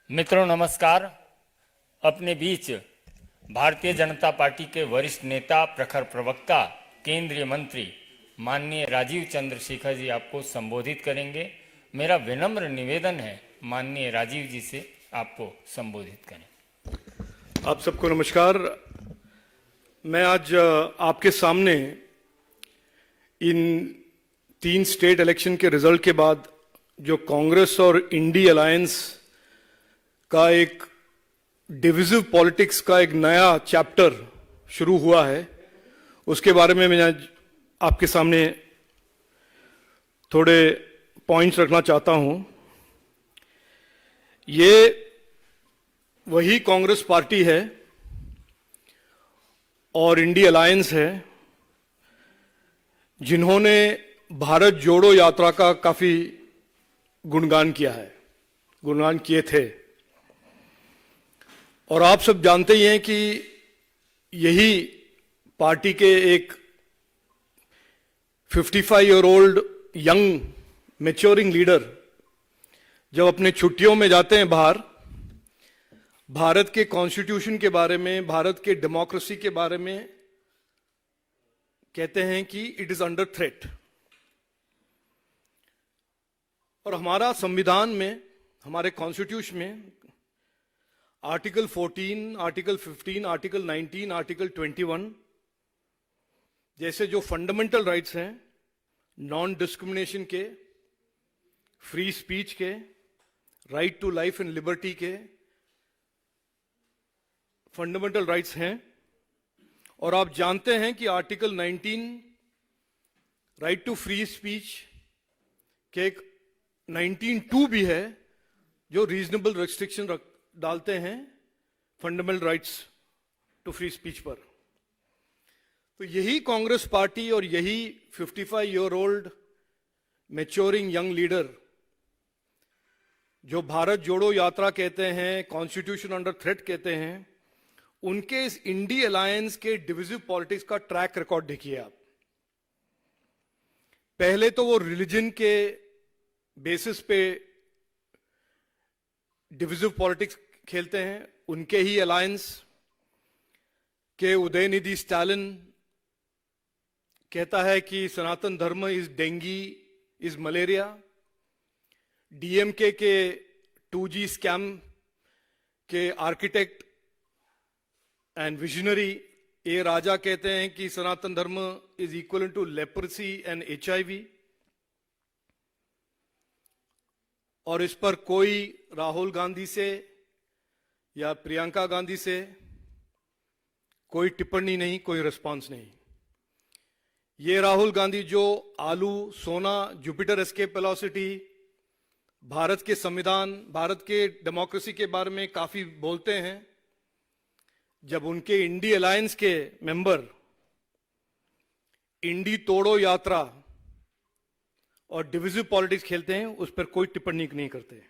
मित्रों नमस्कार। अपने बीच भारतीय जनता पार्टी के वरिष्ठ नेता, प्रखर प्रवक्ता, केंद्रीय मंत्री माननीय राजीव चंद्रशेखर जी आपको संबोधित करेंगे। मेरा विनम्र निवेदन है माननीय राजीव जी से आपको संबोधित करें। आप सबको नमस्कार। मैं आज आपके सामने इन 3 स्टेट इलेक्शन के रिजल्ट के बाद जो कांग्रेस और इंडी अलायंस का एक डिविजिव पॉलिटिक्स का एक नया चैप्टर शुरू हुआ है, उसके बारे में मैं आज आपके सामने थोड़े पॉइंट्स रखना चाहता हूं। ये वही कांग्रेस पार्टी है और इंडी अलायंस है जिन्होंने भारत जोड़ो यात्रा का काफी गुणगान किए थे। और आप सब जानते ही हैं कि यही पार्टी के एक 55 year old young maturing leader जब अपने छुट्टियों में जाते हैं बाहर, भारत के कॉन्स्टिट्यूशन के बारे में, भारत के डेमोक्रेसी के बारे में कहते हैं कि इट इज अंडर थ्रेट। और हमारा संविधान में, हमारे कॉन्स्टिट्यूशन में आर्टिकल 14, आर्टिकल 15, आर्टिकल 19, आर्टिकल 21 जैसे जो फंडामेंटल राइट्स हैं, नॉन डिस्क्रिमिनेशन के, फ्री स्पीच के, right to life and liberty के फंडामेंटल राइट्स हैं। और आप जानते हैं कि article 19 right to free speech के एक 19(2) भी है जो रीजनेबल रेस्ट्रिक्शन डालते हैं fundamental rights to free speech पर। तो यही कांग्रेस पार्टी और यही 55 year old maturing young leader जो भारत जोड़ो यात्रा कहते हैं, कॉन्स्टिट्यूशन अंडर थ्रेट कहते हैं, उनके इस इंडी अलायंस के डिविजिव पॉलिटिक्स का ट्रैक रिकॉर्ड देखिए आप। पहले तो वो रिलीजन के बेसिस पे डिविजिव पॉलिटिक्स खेलते हैं। उनके ही अलायंस के उदयनिधि स्टालिन कहता है कि Sanatana Dharma is dengue, is malaria. DMK के 2G स्कैम के architect and visionary A Raja कहते हैं कि Sanatana Dharma is equal to leprosy and HIV। और इस पर कोई राहुल गांधी से या प्रियंका गांधी से कोई टिप्पणी नहीं, कोई रिस्पांस नहीं। ये राहुल गांधी जो आलू, सोना, जुपिटर एस्केप वेलोसिटी, भारत के संविधान, भारत के डेमोक्रेसी के बारे में काफी बोलते हैं, जब उनके इंडी अलायंस के मेंबर इंडी तोड़ो यात्रा और डिविजिव पॉलिटिक्स खेलते हैं, उस पर कोई टिप्पणी नहीं करते।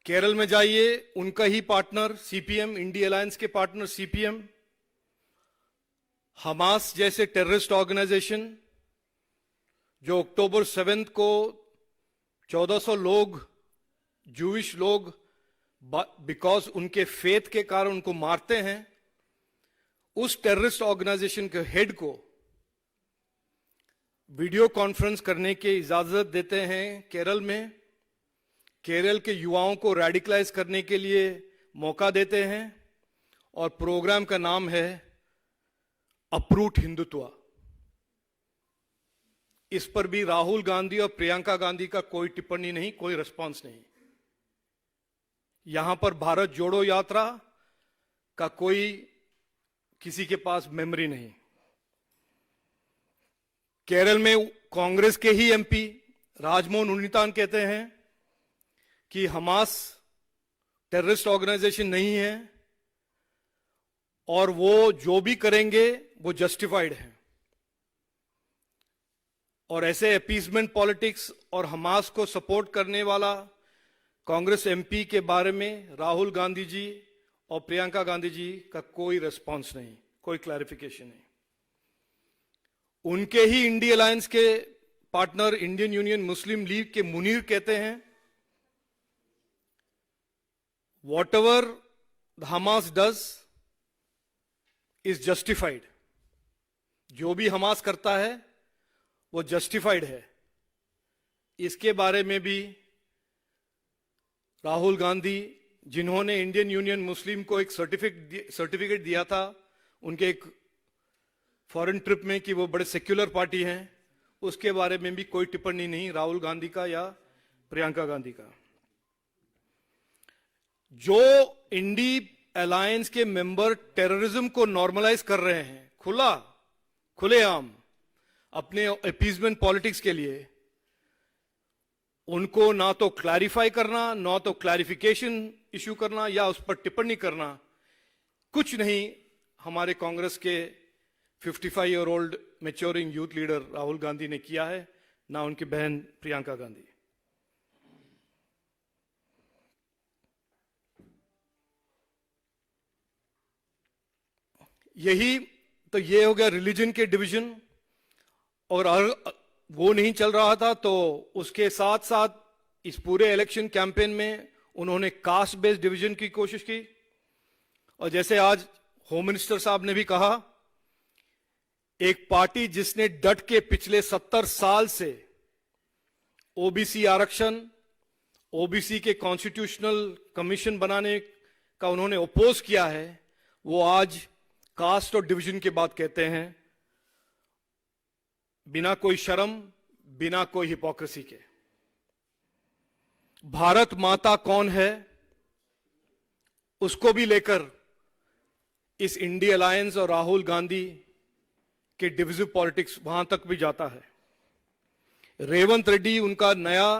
केरल में जाइए, उनका ही पार्टनर सीपीएम, इंडी अलायंस के पार्टनर सीपीएम, हमास जैसे टेररिस्ट ऑर्गेनाइजेशन जो अक्टूबर 7 को 1400 लोग, जूइश लोग, बिकॉज उनके फेथ के कारण उनको मारते हैं, उस टेररिस्ट ऑर्गेनाइजेशन के हेड को वीडियो कॉन्फ्रेंस करने की इजाजत देते हैं केरल में। केरल के युवाओं को रेडिकलाइज करने के लिए मौका देते हैं और प्रोग्राम का नाम है अप्रूट हिंदुत्व। इस पर भी राहुल गांधी और प्रियंका गांधी का कोई टिप्पणी नहीं, कोई रिस्पांस नहीं। यहां पर भारत जोड़ो यात्रा का कोई किसी के पास मेमोरी नहीं। केरल में कांग्रेस के ही MP राजमोहन उन्नीतान कहते हैं कि हमास टेररिस्ट ऑर्गेनाइजेशन नहीं है और वो जो भी करेंगे वो जस्टिफाइड है। और ऐसे अपीसमेंट पॉलिटिक्स और हमास को सपोर्ट करने वाला कांग्रेस MP के बारे में राहुल गांधी जी और प्रियंका गांधी जी का कोई रिस्पांस नहीं, कोई क्लैरिफिकेशन नहीं। उनके ही इंडी अलायंस के पार्टनर इंडियन यूनियन मुस्लिम लीग के मुनीर कहते हैं whatever the Hamas does is justified. जो भी हमास करता है वो जस्टिफाइड है. इसके बारे में भी राहुल गांधी, जिन्होंने इंडियन यूनियन मुस्लिम को एक सर्टिफिकेट दिया था उनके एक फॉरेन ट्रिप में कि वो बड़े सेक्युलर पार्टी हैं, उसके बारे में भी कोई टिप्पणी नहीं राहुल गांधी का या प्रियंका गांधी का. जो इंडी अलायंस के मेंबर टेररिज्म को नॉर्मलाइज कर रहे हैं खुलेआम अपने अपीजमेंट पॉलिटिक्स के लिए, उनको ना तो क्लैरिफाई करना, ना तो क्लैरिफिकेशन इश्यू करना या उस पर टिप्पणी करना, कुछ नहीं हमारे कांग्रेस के 55 year old maturing youth leader Rahul Gandhi ने किया है, ना उनकी बहन प्रियंका गांधी. यही तो ये हो गया रिलीजन के डिवीजन. और वो नहीं चल रहा था तो उसके साथ साथ इस पूरे इलेक्शन कैंपेन में उन्होंने कास्ट बेस्ड डिवीजन की कोशिश की. और जैसे आज होम मिनिस्टर साहब ने भी कहा, एक पार्टी जिसने डट के पिछले 70 साल से ओबीसी आरक्षण, ओबीसी के कॉन्स्टिट्यूशनल कमीशन बनाने का उन्होंने अपोज किया है, वो आज कास्ट और डिवीजन की बात कहते हैं, बिना कोई शर्म, बिना कोई हिपोक्रेसी के. भारत माता कौन है उसको भी लेकर इस इंडी अलायंस और राहुल गांधी के डिविजिव पॉलिटिक्स वहां तक भी जाता है. रेवंत रेड्डी उनका नया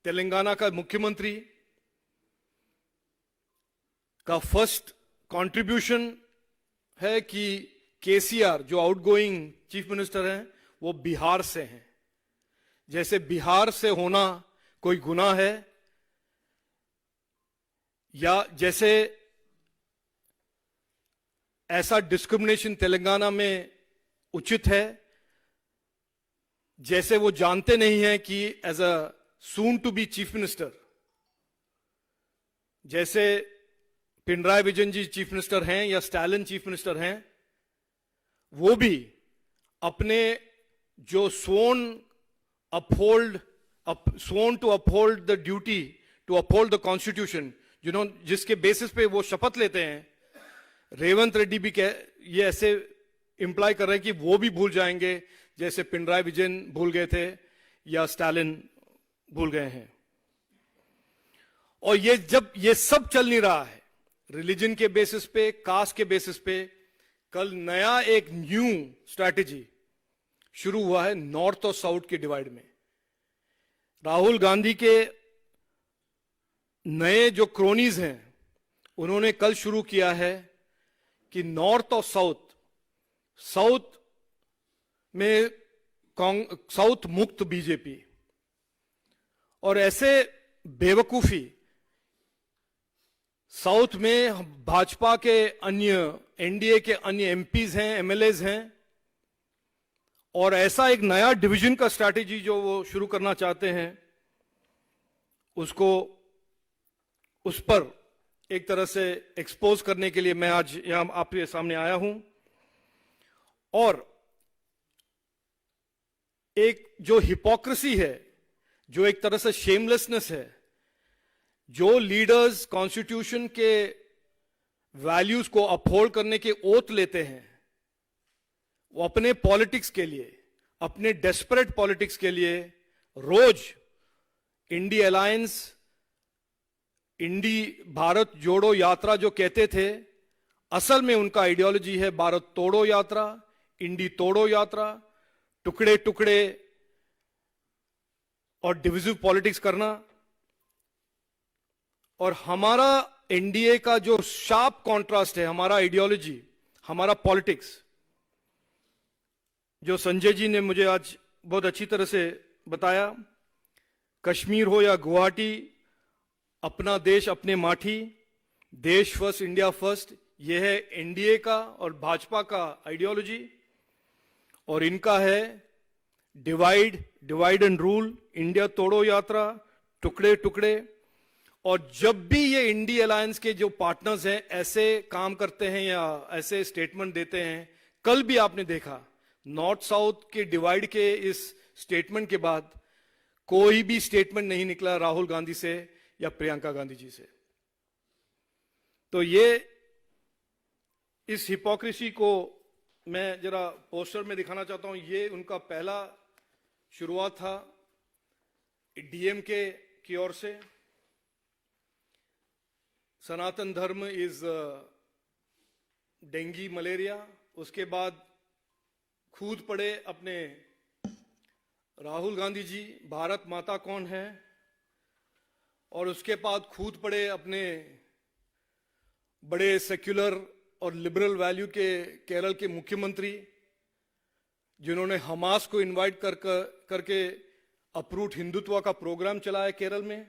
तेलंगाना का मुख्यमंत्री का फर्स्ट कंट्रीब्यूशन है कि केसीआर जो आउटगोइंग चीफ मिनिस्टर हैं वो बिहार से हैं. जैसे बिहार से होना कोई गुनाह है, या जैसे ऐसा डिस्क्रिमिनेशन तेलंगाना में उचित है, जैसे वो जानते नहीं हैं कि as a soon to be chief minister, जैसे पिनराई विजयन जी चीफ मिनिस्टर हैं या स्टालिन चीफ मिनिस्टर हैं, वो भी अपने जो sworn to uphold the duty to uphold the constitution, जिसके बेसिस पे वो शपथ लेते हैं, रेवंत रेड्डी भी ये ऐसे इंप्लाई कर रहे हैं कि वो भी भूल जाएंगे जैसे पिनराई विजयन भूल गए थे या स्टालिन भूल गए हैं. और ये जब ये सब चल नहीं रहा है रिलीजन के बेसिस पे, कास्ट के बेसिस पे, कल नया एक न्यू स्ट्रैटेजी शुरू हुआ है नॉर्थ और साउथ के डिवाइड में. राहुल गांधी के नए जो क्रोनीज हैं उन्होंने कल शुरू किया है कि नॉर्थ और साउथ में साउथ मुक्त बीजेपी, और ऐसे बेवकूफी साउथ में भाजपा के अन्य एनडीए के अन्य एमपीज हैं, एमएलएज हैं, और ऐसा एक नया डिवीजन का स्ट्रैटेजी जो वो शुरू करना चाहते हैं, उसको उस पर एक तरह से एक्सपोज करने के लिए मैं आज यहां आपके सामने आया हूं. और एक जो हिपोक्रेसी है, जो एक तरह से शेमलेसनेस है, जो लीडर्स कॉन्स्टिट्यूशन के वैल्यूज को अपहोल्ड करने के ओथ लेते हैं, वो अपने पॉलिटिक्स के लिए, अपने डेस्परेट पॉलिटिक्स के लिए रोज इंडी अलायंस, इंडी भारत जोड़ो यात्रा जो कहते थे, असल में उनका आइडियोलॉजी है भारत तोड़ो यात्रा, इंडी तोड़ो यात्रा, टुकड़े टुकड़े और डिविजिव पॉलिटिक्स करना. और हमारा एनडीए का जो शार्प कॉन्ट्रास्ट है, हमारा आइडियोलॉजी, हमारा पॉलिटिक्स, जो संजय जी ने मुझे आज बहुत अच्छी तरह से बताया, कश्मीर हो या गुवाहाटी, अपना देश अपने माठी, देश फर्स्ट इंडिया फर्स्ट, यह है एनडीए का और भाजपा का आइडियोलॉजी. और इनका है डिवाइड एंड रूल, इंडिया तोड़ो यात्रा, टुकड़े टुकड़े. और जब भी ये इंडी अलायंस के जो पार्टनर्स हैं ऐसे काम करते हैं या ऐसे स्टेटमेंट देते हैं, कल भी आपने देखा नॉर्थ साउथ के डिवाइड के इस स्टेटमेंट के बाद कोई भी स्टेटमेंट नहीं निकला राहुल गांधी से या प्रियंका गांधी जी से। तो ये इस हिपोक्रेसी को मैं जरा पोस्टर में दिखाना चाहता हूं। ये उनका पहला शुरुआत था डीएमके की ओर से, सनातन धर्म इज डेंगी मलेरिया। उसके बाद खुद पड़े अपने राहुल गांधी जी, भारत माता कौन है, और उसके बाद खुद पड़े अपने बड़े सेक्युलर और लिबरल वैल्यू के केरल के मुख्यमंत्री, जिन्होंने हमास को इनवाइट करके अप्रूट हिंदुत्व का प्रोग्राम चलाया केरल में।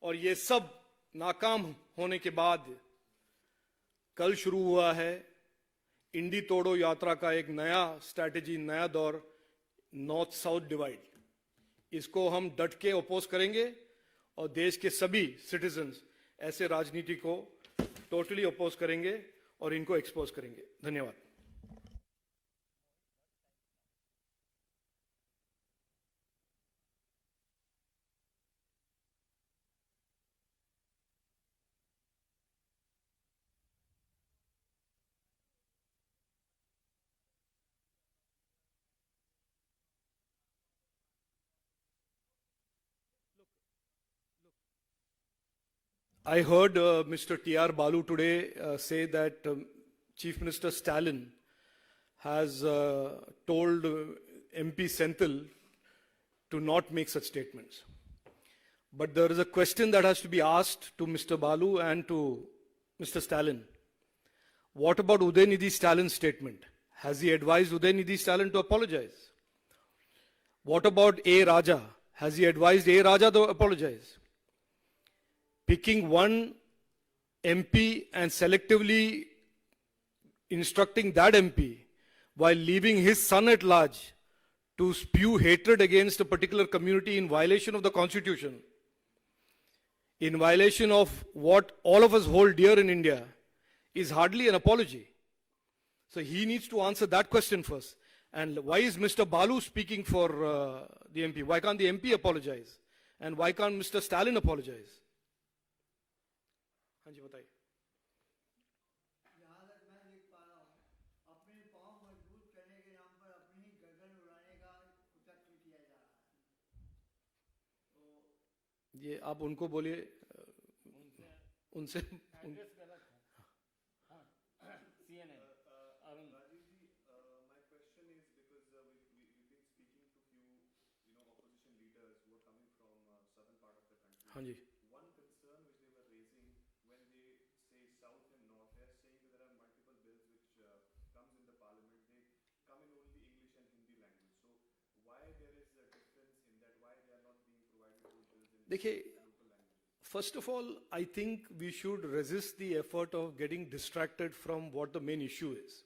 और ये सब नाकाम होने के बाद कल शुरू हुआ है इंडी तोड़ो यात्रा का एक नया स्ट्रैटेजी, नया दौर, नॉर्थ साउथ डिवाइड। इसको हम डट के अपोज करेंगे और देश के सभी सिटीजन्स ऐसे राजनीति को टोटली अपोज करेंगे और इनको एक्सपोज करेंगे। धन्यवाद। I heard Mr. T.R. Balu today say that Chief Minister Stalin has told MP Senthil to not make such statements. But there is a question that has to be asked to Mr. Balu and to Mr. Stalin. What about Udaynidhi Stalin's statement? Has he advised Udaynidhi Stalin to apologize? What about A. Raja? Has he advised A. Raja to apologize? Picking one MP and selectively instructing that MP while leaving his son at large to spew hatred against a particular community in violation of the Constitution, in violation of what all of us hold dear in India, is hardly an apology. So he needs to answer that question first. And why is Mr. Balu speaking for the MP? Why can't the MP apologize? And why can't Mr. Stalin apologize? हाँ जी बताइए। जहाँ तक मैं देख पा रहा हूँ, अपने पांव मजबूत करने के नाम पर अपनी ही गर्दन उड़ाने का कुतर्क किया जा रहा है। ये आप उनको बोलिए, उनसे एड्रेस गलत है। हाँ, CNN Arun. My question is because we've been speaking to few, opposition leaders who are coming from southern part of the country. हाँ जी। One concern which they were raising when they say south and north, they are saying that there are multiple bills which comes in the parliament. They come in only English and Hindi language. So why there is a difference in that? Why they are not being provided those bills in देखिए, local language? first of all, I think we should resist the effort of getting distracted from what the main issue is.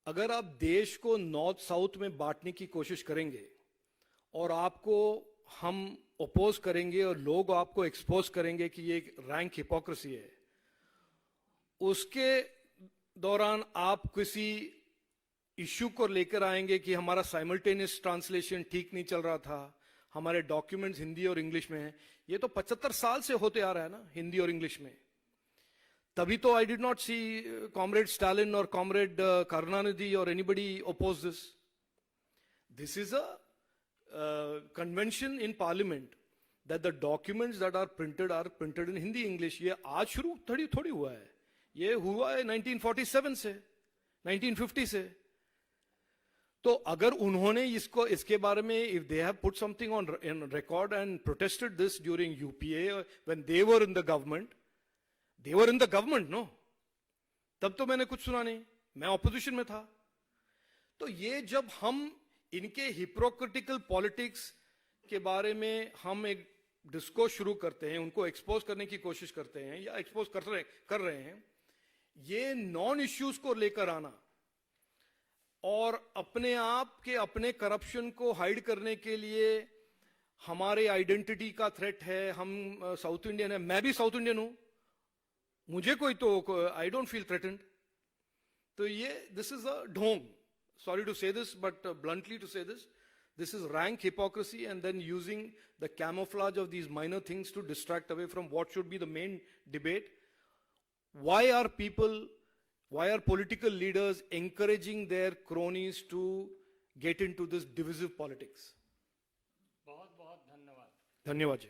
अगर आप देश को north south में बांटने की कोशिश करेंगे और आपको हम अपोज करेंगे और लोग आपको एक्सपोज करेंगे कि ये एक रैंक हिपोक्रेसी है, उसके दौरान आप किसी इश्यू को लेकर आएंगे कि हमारा साइमल्टेनियस ट्रांसलेशन ठीक नहीं चल रहा था, हमारे डॉक्यूमेंट्स हिंदी और इंग्लिश में हैं। ये तो 75 साल से होते आ रहा है ना, हिंदी और इंग्लिश में। तभी तो I did not see comrade Stalin और कॉमरेड करुणानिधि और anybody oppose this. This is a convention in parliament that the documents that are printed in Hindi English। ये आज शुरू थोड़ी हुआ है, ये हुआ है 1947 से, 1950 से। तो अगर उन्होंने इसके बारे में, if they have put something on record and protested this during UPA when they were in the government, no? तब तो मैंने कुछ सुना नहीं, मैं ऑपोजिशन में था। तो ये जब हम इनके हिपोक्रिटिकल पॉलिटिक्स के बारे में हम एक डिस्कोर्स शुरू करते हैं, उनको एक्सपोज करने की कोशिश करते हैं या एक्सपोज कर रहे हैं, ये नॉन इश्यूज को लेकर आना और अपने आप के अपने करप्शन को हाइड करने के लिए हमारे आइडेंटिटी का थ्रेट है, हम साउथ इंडियन है, मैं भी साउथ इंडियन हूं, मुझे कोई तो आई डोंट फील थ्रेटेंड। तो ये दिस इज अ ढोंग, सॉरी टू से दिस बट ब्लंटली टू से this is rank hypocrisy and then using the camouflage of these minor things to distract away from what should be the main debate. Why are political leaders encouraging their cronies to get into this divisive politics? बहुत बहुत धन्यवाद। धन्यवाद जी।